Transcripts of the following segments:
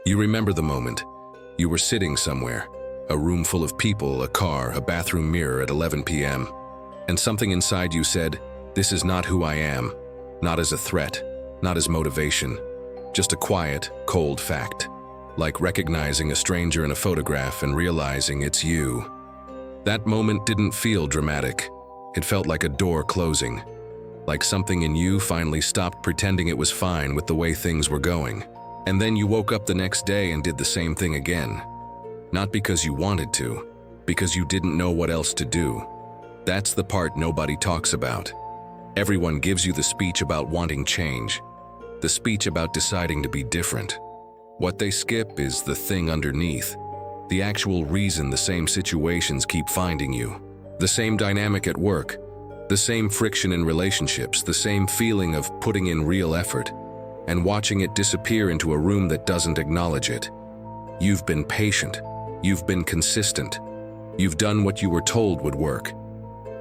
You remember the moment. You were sitting somewhere, a room full of people, a car, a bathroom mirror at 11 p.m., and something inside you said, "This is not who I am," not as a threat, not as motivation, just a quiet, cold fact, like recognizing a stranger in a photograph and realizing it's you. That moment didn't feel dramatic. It felt like a door closing, like something in you finally stopped pretending it was fine with the way things were going. And then you woke up the next day and did the same thing again. Not because you wanted to, because you didn't know what else to do. That's the part nobody talks about. Everyone gives you the speech about wanting change, the speech about deciding to be different. What they skip is the thing underneath, the actual reason the same situations keep finding you, the same dynamic at work, the same friction in relationships, the same feeling of putting in real effort and watching it disappear into a room that doesn't acknowledge it. You've been patient. You've been consistent. You've done what you were told would work.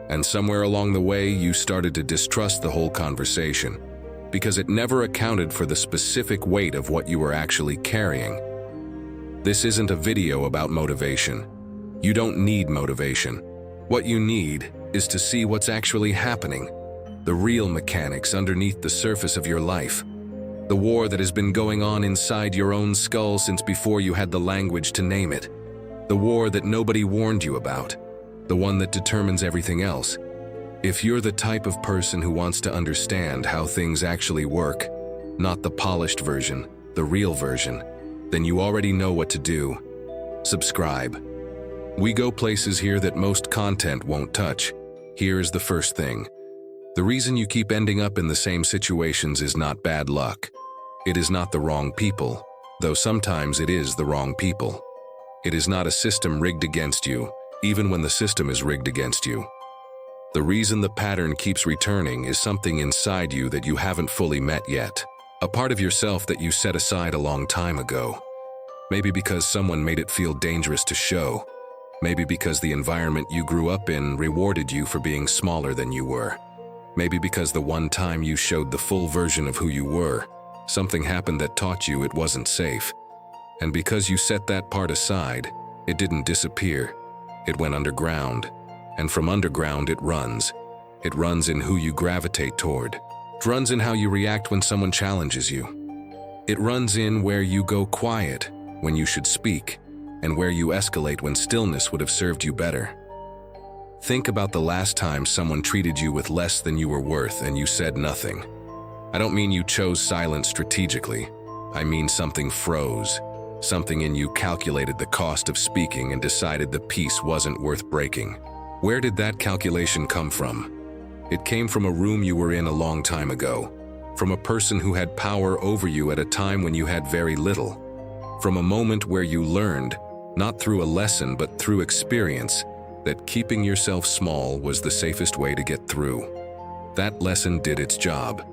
And somewhere along the way, you started to distrust the whole conversation because it never accounted for the specific weight of what you were actually carrying. This isn't a video about motivation. You don't need motivation. What you need is to see what's actually happening, the real mechanics underneath the surface of your life. The war that has been going on inside your own skull since before you had the language to name it. The war that nobody warned you about. The one that determines everything else. If you're the type of person who wants to understand how things actually work, not the polished version, the real version, then you already know what to do. Subscribe. We go places here that most content won't touch. Here's the first thing. The reason you keep ending up in the same situations is not bad luck. It is not the wrong people, though sometimes it is the wrong people. It is not a system rigged against you, even when the system is rigged against you. The reason the pattern keeps returning is something inside you that you haven't fully met yet, a part of yourself that you set aside a long time ago. Maybe because someone made it feel dangerous to show. Maybe because the environment you grew up in rewarded you for being smaller than you were. Maybe because the one time you showed the full version of who you were, something happened that taught you it wasn't safe. And because you set that part aside, it didn't disappear. It went underground. And from underground it runs. It runs in who you gravitate toward. It runs in how you react when someone challenges you. It runs in where you go quiet when you should speak, and where you escalate when stillness would have served you better. Think about the last time someone treated you with less than you were worth and you said nothing. I don't mean you chose silence strategically. I mean something froze. Something in you calculated the cost of speaking and decided the peace wasn't worth breaking. Where did that calculation come from? It came from a room you were in a long time ago. From a person who had power over you at a time when you had very little. From a moment where you learned, not through a lesson but through experience, that keeping yourself small was the safest way to get through. That lesson did its job.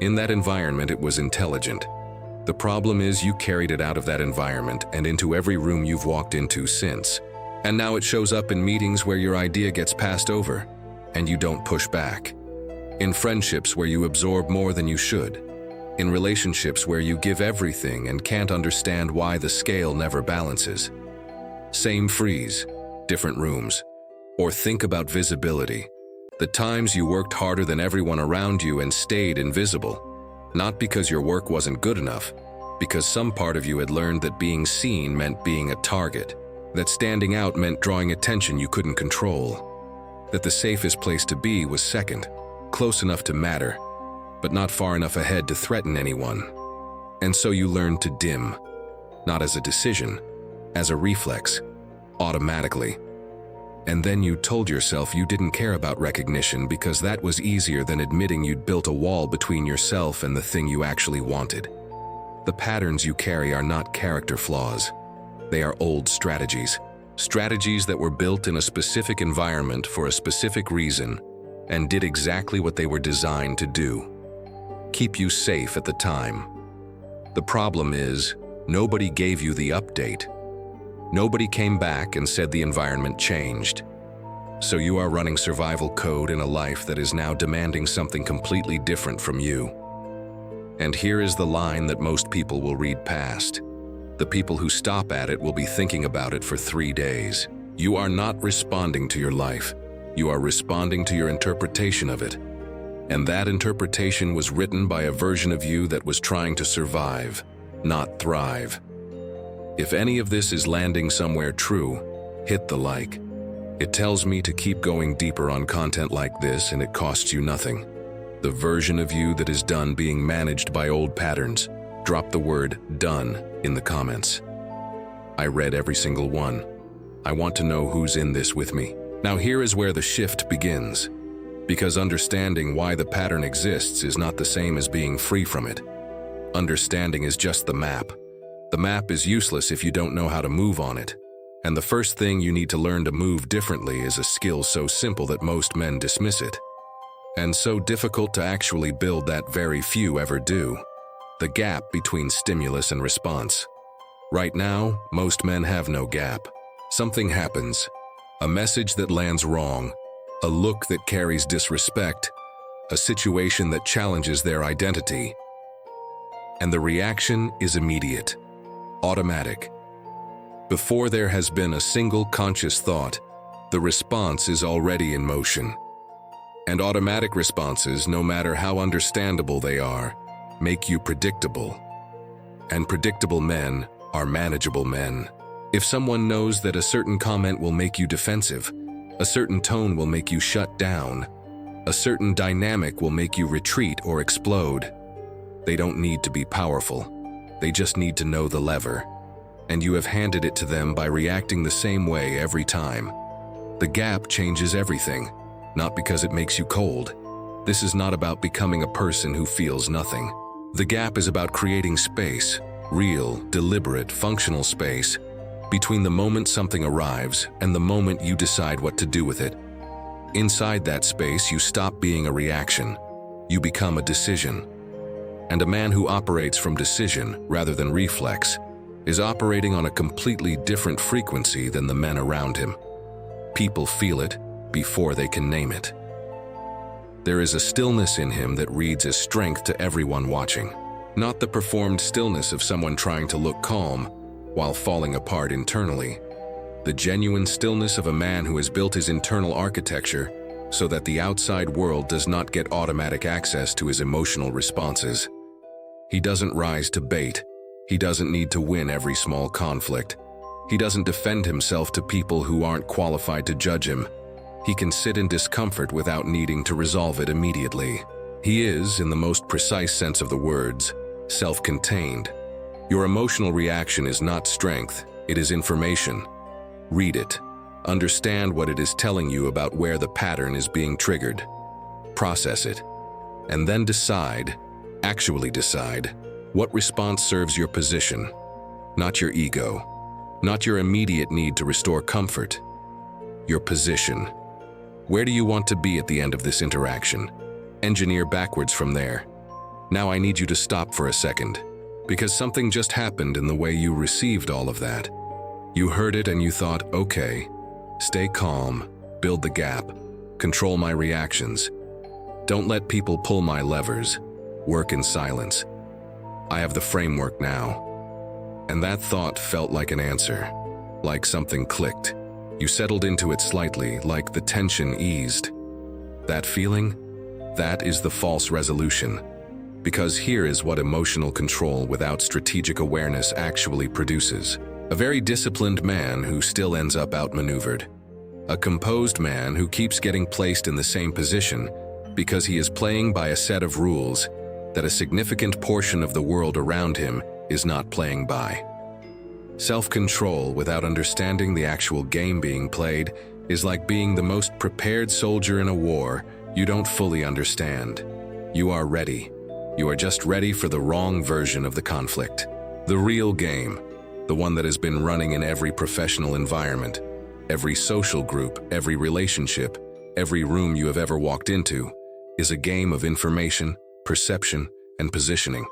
In that environment, it was intelligent. The problem is you carried it out of that environment and into every room you've walked into since. And now it shows up in meetings where your idea gets passed over, and you don't push back. In friendships where you absorb more than you should. In relationships where you give everything and can't understand why the scale never balances. Same freeze, different rooms. Or think about visibility. The times you worked harder than everyone around you and stayed invisible. Not because your work wasn't good enough, because some part of you had learned that being seen meant being a target, that standing out meant drawing attention you couldn't control, that the safest place to be was second, close enough to matter, but not far enough ahead to threaten anyone. And so you learned to dim, not as a decision, as a reflex, automatically. And then you told yourself you didn't care about recognition because that was easier than admitting you'd built a wall between yourself and the thing you actually wanted. The patterns you carry are not character flaws. They are old strategies. Strategies that were built in a specific environment for a specific reason and did exactly what they were designed to do. Keep you safe at the time. The problem is, nobody gave you the update. Nobody came back and said the environment changed. So you are running survival code in a life that is now demanding something completely different from you. And here is the line that most people will read past. The people who stop at it will be thinking about it for 3 days. You are not responding to your life. You are responding to your interpretation of it. And that interpretation was written by a version of you that was trying to survive, not thrive. If any of this is landing somewhere true, hit the like. It tells me to keep going deeper on content like this, and it costs you nothing. The version of you that is done being managed by old patterns, drop the word "done" in the comments. I read every single one. I want to know who's in this with me. Now here is where the shift begins. Because understanding why the pattern exists is not the same as being free from it. Understanding is just the map. The map is useless if you don't know how to move on it. And the first thing you need to learn to move differently is a skill so simple that most men dismiss it. And so difficult to actually build that very few ever do. The gap between stimulus and response. Right now, most men have no gap. Something happens. A message that lands wrong. A look that carries disrespect. A situation that challenges their identity. And the reaction is immediate. Automatic. Before there has been a single conscious thought, the response is already in motion. And automatic responses, no matter how understandable they are, make you predictable. And predictable men are manageable men. If someone knows that a certain comment will make you defensive, a certain tone will make you shut down, a certain dynamic will make you retreat or explode, they don't need to be powerful. They just need to know the lever. And you have handed it to them by reacting the same way every time. The gap changes everything, not because it makes you cold. This is not about becoming a person who feels nothing. The gap is about creating space, real, deliberate, functional space, between the moment something arrives and the moment you decide what to do with it. Inside that space, you stop being a reaction. You become a decision. And a man who operates from decision rather than reflex is operating on a completely different frequency than the men around him. People feel it before they can name it. There is a stillness in him that reads as strength to everyone watching, not the performed stillness of someone trying to look calm while falling apart internally. The genuine stillness of a man who has built his internal architecture so that the outside world does not get automatic access to his emotional responses. He doesn't rise to bait. He doesn't need to win every small conflict. He doesn't defend himself to people who aren't qualified to judge him. He can sit in discomfort without needing to resolve it immediately. He is, in the most precise sense of the words, self-contained. Your emotional reaction is not strength, it is information. Read it. Understand what it is telling you about where the pattern is being triggered. Process it. And then decide, actually decide, what response serves your position, not your ego, not your immediate need to restore comfort. Your position. Where do you want to be at the end of this interaction? Engineer backwards from there. Now I need you to stop for a second, because something just happened in the way you received all of that. You heard it and you thought, okay, stay calm, build the gap, control my reactions. Don't let people pull my levers, work in silence. I have the framework now. And that thought felt like an answer, like something clicked. You settled into it slightly, like the tension eased. That feeling? That is the false resolution. Because here is what emotional control without strategic awareness actually produces. A very disciplined man who still ends up outmaneuvered. A composed man who keeps getting placed in the same position because he is playing by a set of rules that a significant portion of the world around him is not playing by. Self-control without understanding the actual game being played is like being the most prepared soldier in a war you don't fully understand. You are ready. You are just ready for the wrong version of the conflict. The real game, the one that has been running in every professional environment, every social group, every relationship, every room you have ever walked into, is a game of information, perception, and positioning.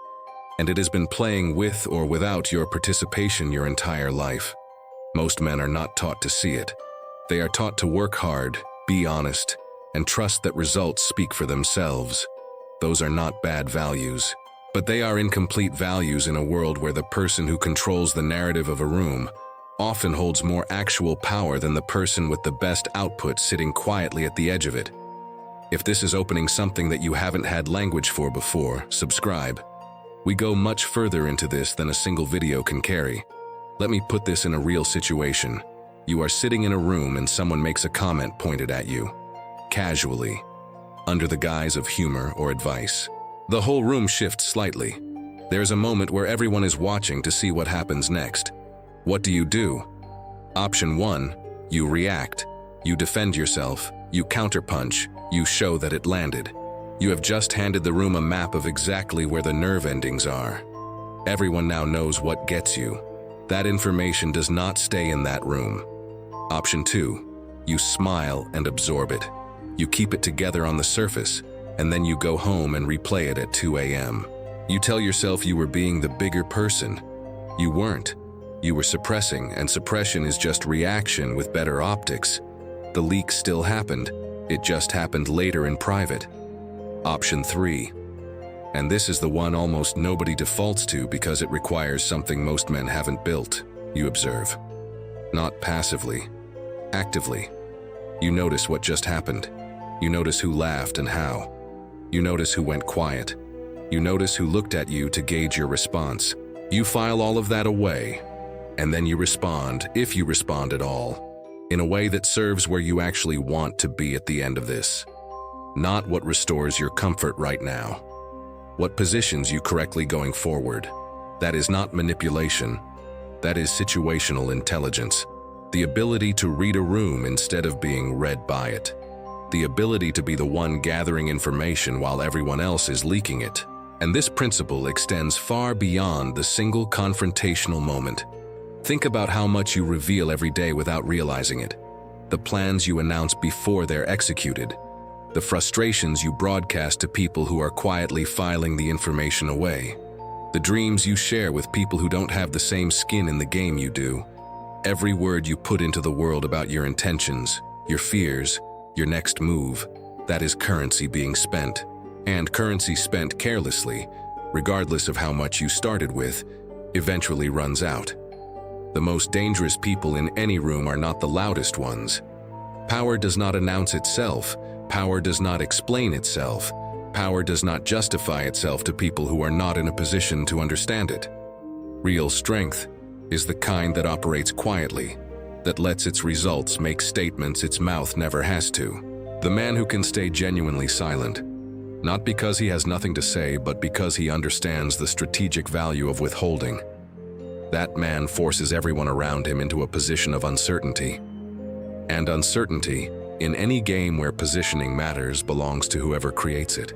And it has been playing with or without your participation your entire life. Most men are not taught to see it. They are taught to work hard, be honest, and trust that results speak for themselves. Those are not bad values, But they are incomplete values in a world where the person who controls the narrative of a room often holds more actual power than the person with the best output sitting quietly at the edge of it. If this is opening something that you haven't had language for before, subscribe. We go much further into this than a single video can carry. Let me put this in a real situation. You are sitting in a room and someone makes a comment pointed at you, casually, under the guise of humor or advice. The whole room shifts slightly. There's a moment where everyone is watching to see what happens next. What do? Option 1, you react. You defend yourself, you counterpunch, you show that it landed. You have just handed the room a map of exactly where the nerve endings are. Everyone now knows what gets you. That information does not stay in that room. Option 2, you smile and absorb it. You keep it together on the surface, and then you go home and replay it at 2 a.m. You tell yourself you were being the bigger person. You weren't. You were suppressing, and suppression is just reaction with better optics. The leak still happened. It just happened later in private. Option 3. And this is the one almost nobody defaults to because it requires something most men haven't built. You observe. Not passively. Actively. You notice what just happened. You notice who laughed and how. You notice who went quiet. You notice who looked at you to gauge your response. You file all of that away, and then you respond, if you respond at all, in a way that serves where you actually want to be at the end of this. Not what restores your comfort right now. What positions you correctly going forward. That is not manipulation. That is situational intelligence. The ability to read a room instead of being read by it. The ability to be the one gathering information while everyone else is leaking it. And this principle extends far beyond the single confrontational moment. Think about how much you reveal every day without realizing it. The plans you announce before they're executed. The frustrations you broadcast to people who are quietly filing the information away. The dreams you share with people who don't have the same skin in the game you do. Every word you put into the world about your intentions, your fears, your next move, that is currency being spent. And currency spent carelessly, regardless of how much you started with, eventually runs out. The most dangerous people in any room are not the loudest ones. Power does not announce itself. Power does not explain itself. Power does not justify itself to people who are not in a position to understand it. Real strength is the kind that operates quietly, that lets its results make statements its mouth never has to. The man who can stay genuinely silent, not because he has nothing to say, but because he understands the strategic value of withholding. That man forces everyone around him into a position of uncertainty. And uncertainty, in any game where positioning matters, belongs to whoever creates it.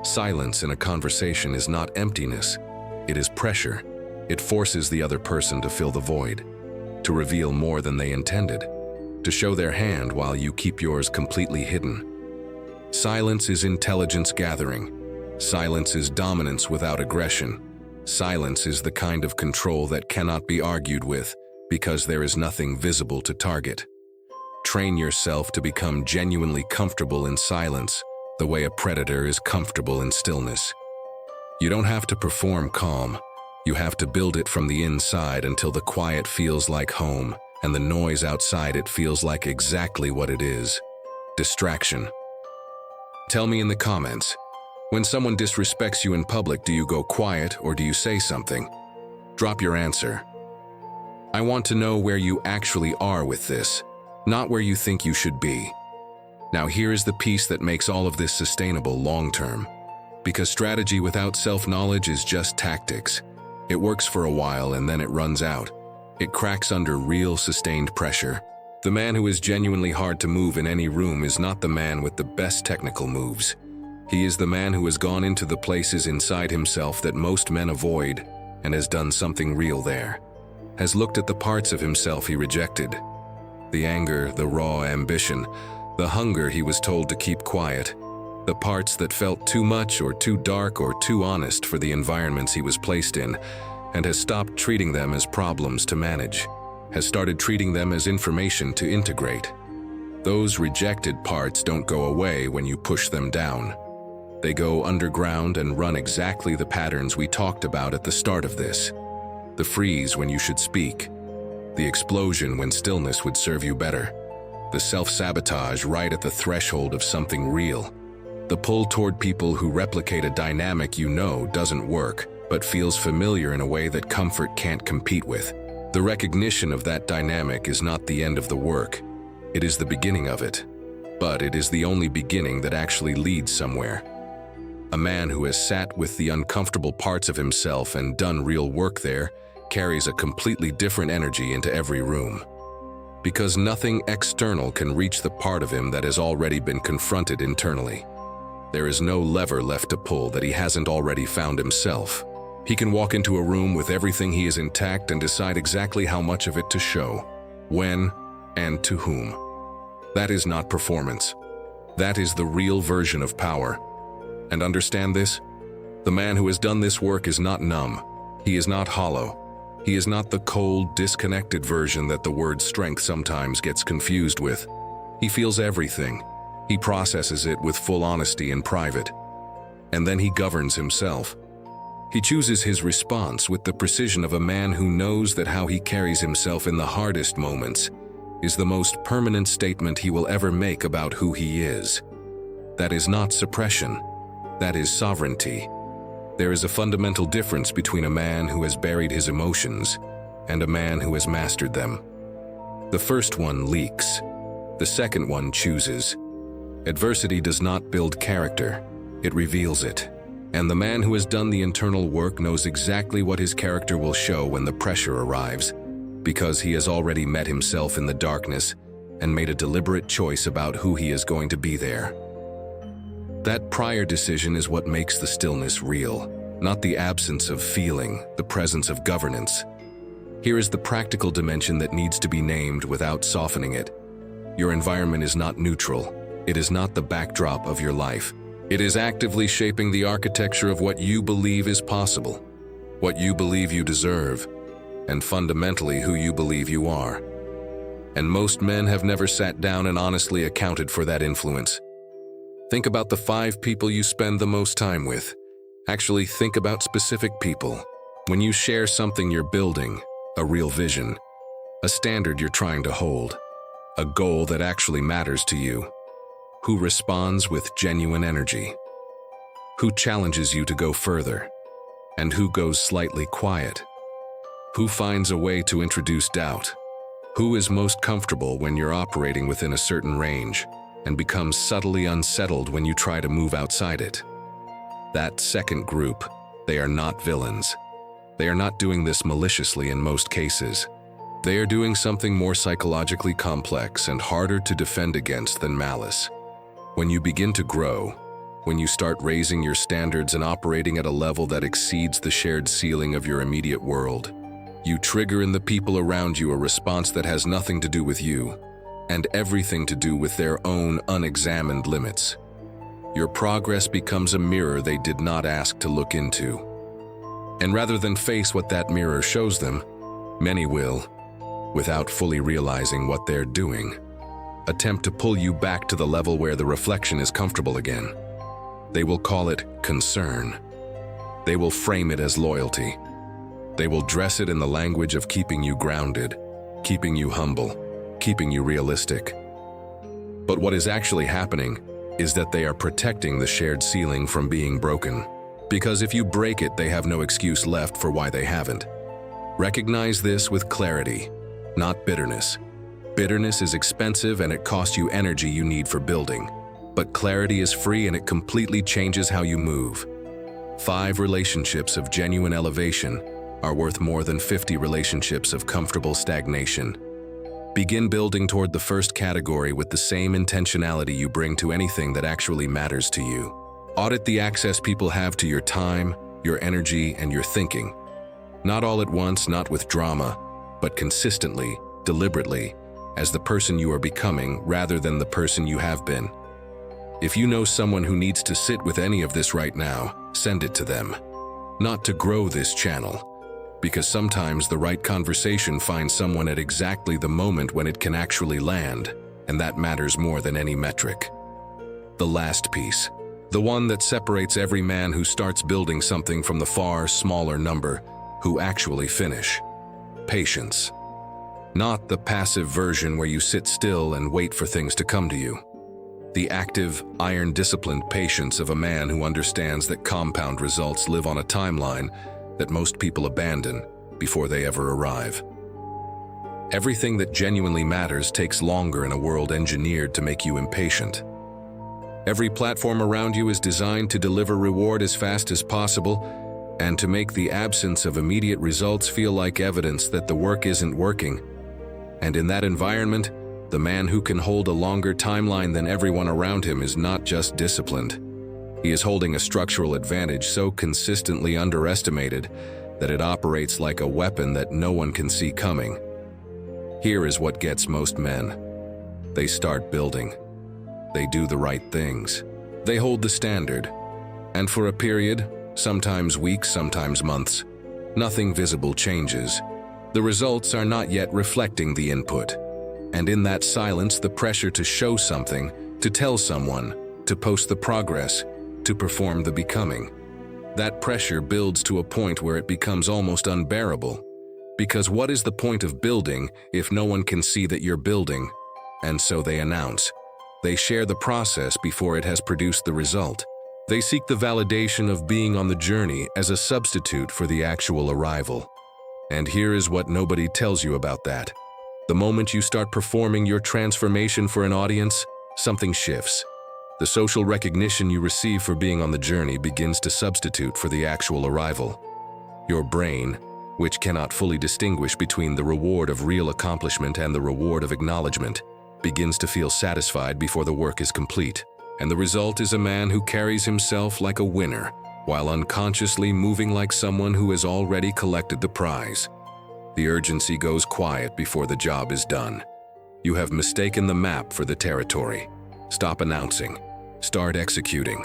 Silence in a conversation is not emptiness, it is pressure. It forces the other person to fill the void, to reveal more than they intended, to show their hand while you keep yours completely hidden. Silence is intelligence gathering. Silence is dominance without aggression. Silence is the kind of control that cannot be argued with because there is nothing visible to target. Train yourself to become genuinely comfortable in silence, the way a predator is comfortable in stillness. You don't have to perform calm. You have to build it from the inside until the quiet feels like home and the noise outside it feels like exactly what it is: distraction. Tell me in the comments, when someone disrespects you in public, do you go quiet or do you say something? Drop your answer. I want to know where you actually are with this, not where you think you should be. Now here is the piece that makes all of this sustainable long-term. Because strategy without self-knowledge is just tactics. It works for a while and then it runs out. It cracks under real sustained pressure. The man who is genuinely hard to move in any room is not the man with the best technical moves. He is the man who has gone into the places inside himself that most men avoid and has done something real there. Has looked at the parts of himself he rejected. The anger, the raw ambition, the hunger he was told to keep quiet. The parts that felt too much or too dark or too honest for the environments he was placed in, and has stopped treating them as problems to manage. Has started treating them as information to integrate. Those rejected parts don't go away when you push them down. They go underground and run exactly the patterns we talked about at the start of this. The freeze when you should speak. The explosion when stillness would serve you better. The self-sabotage right at the threshold of something real. The pull toward people who replicate a dynamic you know doesn't work, but feels familiar in a way that comfort can't compete with. The recognition of that dynamic is not the end of the work. It is the beginning of it. But it is the only beginning that actually leads somewhere. A man who has sat with the uncomfortable parts of himself and done real work there carries a completely different energy into every room. Because nothing external can reach the part of him that has already been confronted internally. There is no lever left to pull that he hasn't already found himself. He can walk into a room with everything he is intact and decide exactly how much of it to show, when, and to whom. That is not performance. That is the real version of power. And understand this? The man who has done this work is not numb. He is not hollow. He is not the cold, disconnected version that the word strength sometimes gets confused with. He feels everything. He processes it with full honesty in private. And then he governs himself. He chooses his response with the precision of a man who knows that how he carries himself in the hardest moments is the most permanent statement he will ever make about who he is. That is not suppression. That is sovereignty. There is a fundamental difference between a man who has buried his emotions and a man who has mastered them. The first one leaks. The second one chooses. Adversity does not build character. It reveals it. And the man who has done the internal work knows exactly what his character will show when the pressure arrives, because he has already met himself in the darkness and made a deliberate choice about who he is going to be there. That prior decision is what makes the stillness real, not the absence of feeling, the presence of governance. Here is the practical dimension that needs to be named without softening it. Your environment is not neutral. It is not the backdrop of your life. It is actively shaping the architecture of what you believe is possible, what you believe you deserve, and fundamentally who you believe you are. And most men have never sat down and honestly accounted for that influence. Think about the 5 people you spend the most time with. Actually think about specific people. When you share something you're building, a real vision, a standard you're trying to hold, a goal that actually matters to you, who responds with genuine energy, who challenges you to go further, and who goes slightly quiet, who finds a way to introduce doubt, who is most comfortable when you're operating within a certain range, and becomes subtly unsettled when you try to move outside it. That second group, they are not villains. They are not doing this maliciously in most cases. They are doing something more psychologically complex and harder to defend against than malice. When you begin to grow, when you start raising your standards and operating at a level that exceeds the shared ceiling of your immediate world, you trigger in the people around you a response that has nothing to do with you, and everything to do with their own unexamined limits. Your progress becomes a mirror they did not ask to look into. And rather than face what that mirror shows them, many will, without fully realizing what they're doing, attempt to pull you back to the level where the reflection is comfortable again. They will call it concern. They will frame it as loyalty. They will dress it in the language of keeping you grounded, keeping you humble, keeping you realistic. But what is actually happening is that they are protecting the shared ceiling from being broken. Because if you break it, they have no excuse left for why they haven't. Recognize this with clarity, not bitterness. Bitterness is expensive and it costs you energy you need for building. But clarity is free and it completely changes how you move. 5 relationships of genuine elevation are worth more than 50 relationships of comfortable stagnation. Begin building toward the first category with the same intentionality you bring to anything that actually matters to you. Audit the access people have to your time, your energy, and your thinking. Not all at once, not with drama, but consistently, deliberately, as the person you are becoming rather than the person you have been. If you know someone who needs to sit with any of this right now, send it to them. Not to grow this channel, because sometimes the right conversation finds someone at exactly the moment when it can actually land, and that matters more than any metric. The last piece, The one that separates every man who starts building something from the far smaller number who actually finish. Patience. Not the passive version where you sit still and wait for things to come to you. The active, iron-disciplined patience of a man who understands that compound results live on a timeline that most people abandon before they ever arrive. Everything that genuinely matters takes longer in a world engineered to make you impatient. Every platform around you is designed to deliver reward as fast as possible and to make the absence of immediate results feel like evidence that the work isn't working. And in that environment, the man who can hold a longer timeline than everyone around him is not just disciplined. He is holding a structural advantage so consistently underestimated that it operates like a weapon that no one can see coming. Here is what gets most men. They start building. They do the right things. They hold the standard. And for a period, sometimes weeks, sometimes months, nothing visible changes. The results are not yet reflecting the input. And in that silence, the pressure to show something, to tell someone, to post the progress, to perform the becoming. That pressure builds to a point where it becomes almost unbearable. Because what is the point of building if no one can see that you're building? And so they announce. They share the process before it has produced the result. They seek the validation of being on the journey as a substitute for the actual arrival. And here is what nobody tells you about that. The moment you start performing your transformation for an audience, something shifts. The social recognition you receive for being on the journey begins to substitute for the actual arrival. Your brain, which cannot fully distinguish between the reward of real accomplishment and the reward of acknowledgement, begins to feel satisfied before the work is complete. And the result is a man who carries himself like a winner, while unconsciously moving like someone who has already collected the prize. The urgency goes quiet before the job is done. You have mistaken the map for the territory. Stop announcing. Start executing.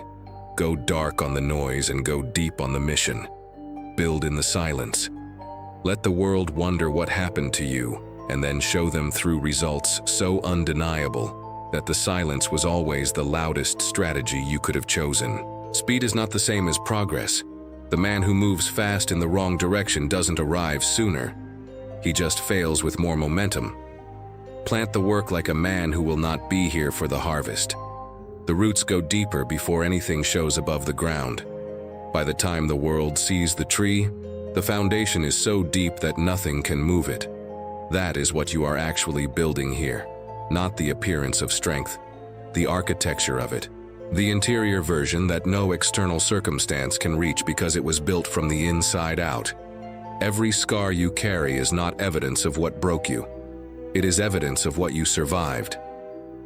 Go dark on the noise and go deep on the mission. Build in the silence. Let the world wonder what happened to you, and then show them through results so undeniable that the silence was always the loudest strategy you could have chosen. Speed is not the same as progress. The man who moves fast in the wrong direction doesn't arrive sooner. He just fails with more momentum. Plant the work like a man who will not be here for the harvest. The roots go deeper before anything shows above the ground. By the time the world sees the tree, the foundation is so deep that nothing can move it. That is what you are actually building here, not the appearance of strength, the architecture of it, the interior version that no external circumstance can reach because it was built from the inside out. Every scar you carry is not evidence of what broke you. It is evidence of what you survived.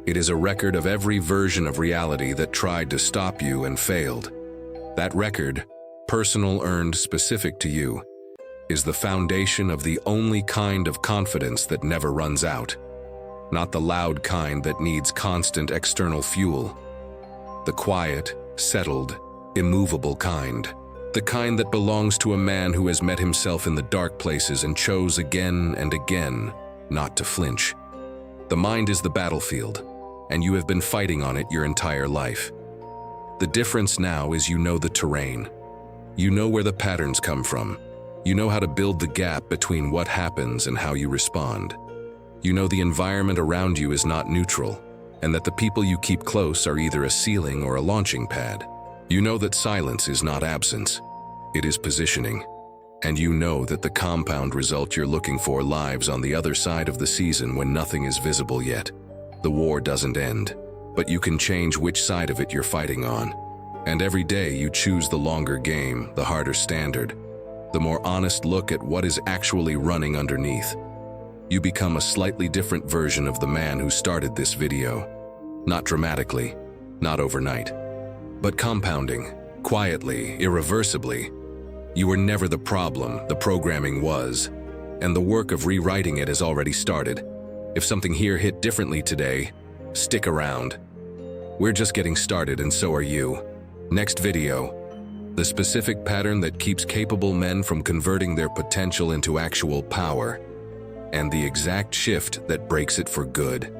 It is a record of every version of reality that tried to stop you and failed. That record, personal, earned, specific to you, is the foundation of the only kind of confidence that never runs out. Not the loud kind that needs constant external fuel. The quiet, settled, immovable kind. The kind that belongs to a man who has met himself in the dark places and chose again and again not to flinch. The mind is the battlefield, and you have been fighting on it your entire life. The difference now is you know the terrain. You know where the patterns come from. You know how to build the gap between what happens and how you respond. You know the environment around you is not neutral, and that the people you keep close are either a ceiling or a launching pad. You know that silence is not absence. It is positioning. And you know that the compound result you're looking for lives on the other side of the season when nothing is visible yet. The war doesn't end, but you can change which side of it you're fighting on. And every day you choose the longer game, the harder standard, the more honest look at what is actually running underneath. You become a slightly different version of the man who started this video. Not dramatically, not overnight, but compounding, quietly, irreversibly. You were never the problem, the programming was, and the work of rewriting it has already started. If something here hit differently today, stick around. We're just getting started, and so are you. Next video, the specific pattern that keeps capable men from converting their potential into actual power, and the exact shift that breaks it for good.